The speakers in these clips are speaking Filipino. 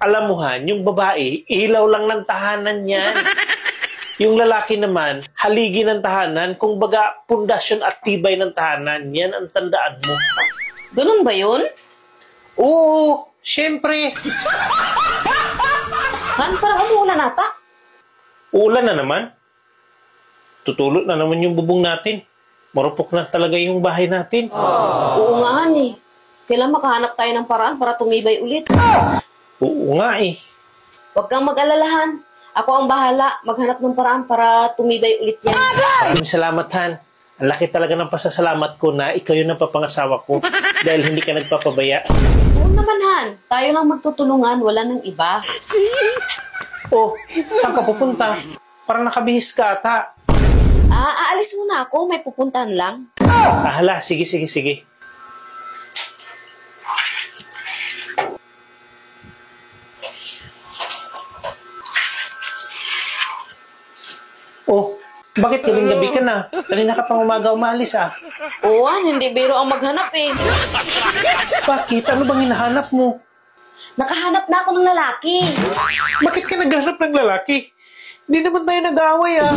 Alam mo Han, yung babae, ilaw lang ng tahanan yan. Yung lalaki naman, haligi ng tahanan, kung baga, pundasyon at tibay ng tahanan. Yan ang tandaan mo. Ganun ba yun? Oo, syempre. Han, parang umuulan ata. Uulan na naman. Tutulot na naman yung bubong natin. Marupok na talaga yung bahay natin. Oo nga, Han eh. Kailan makahanap tayo ng paraan para tumibay ulit? Oo nga eh. Huwag kang mag-alala, Han. Ako ang bahala maghanap ng paraan para tumibay ulit yan. Maraming salamat, Han. Ang laki talaga ng pasasalamat ko na ikaw yung napapangasawa ko dahil hindi ka nagpapabaya. Oo naman, Han. Tayo lang magtutulungan, wala nang iba. Oh, saan ka pupunta? Parang nakabihis ka ata. Aalis muna ako. May pupuntahan lang. Hala, sige. Oh, bakit gabing-gabi ka na? Kanina ka pang umaga umalis ah. Oo, Han. Hindi biro ang maghanap eh. Bakit? Ano bang hinahanap mo? Nakahanap na ako ng lalaki. Bakit ka naghanap ng lalaki? Hindi naman tayo nag-aaway ah.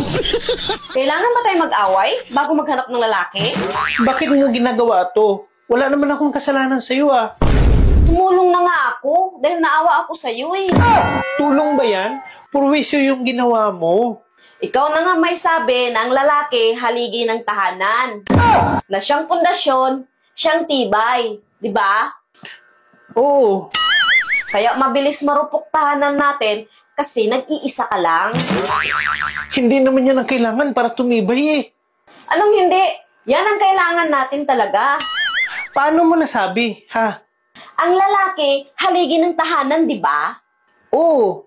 Kailangan ba tayo mag-away bago maghanap ng lalaki? Bakit mo ginagawa to? Wala naman akong kasalanan sa'yo ah. Tumulong na nga ako dahil naawa ako sa'yo eh. Tulong ba yan? Purwisyo yung ginawa mo. Ikaw na nga may sabi na ang lalaki haligi ng tahanan. Na siyang pundasyon, siyang tibay. Di ba? Oo. Kaya mabilis marupok tahanan natin kasi nag-iisa ka lang. Hindi naman yan ang kailangan para tumibay eh. Anong hindi? Yan ang kailangan natin talaga. Paano mo nasabi, ha? Ang lalaki haligi ng tahanan, di ba? Oo.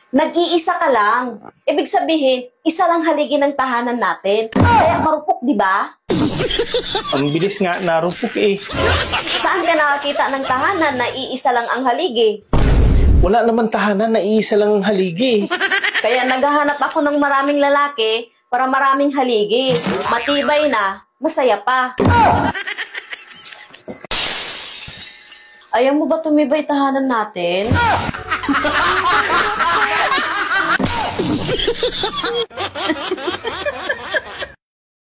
Nag-iisa ka lang. Ibig sabihin, isa lang haligi ng tahanan natin. Kaya marupok, di ba? Ang bilis nga narupok eh. Saan ka nakakita ng tahanan na iisa lang ang haligi? Wala naman tahanan na iisa lang ang haligi eh. Kaya naghahanap ako ng maraming lalaki para maraming haligi. Matibay na, masaya pa. Ayaw mo ba tumibay tahanan natin?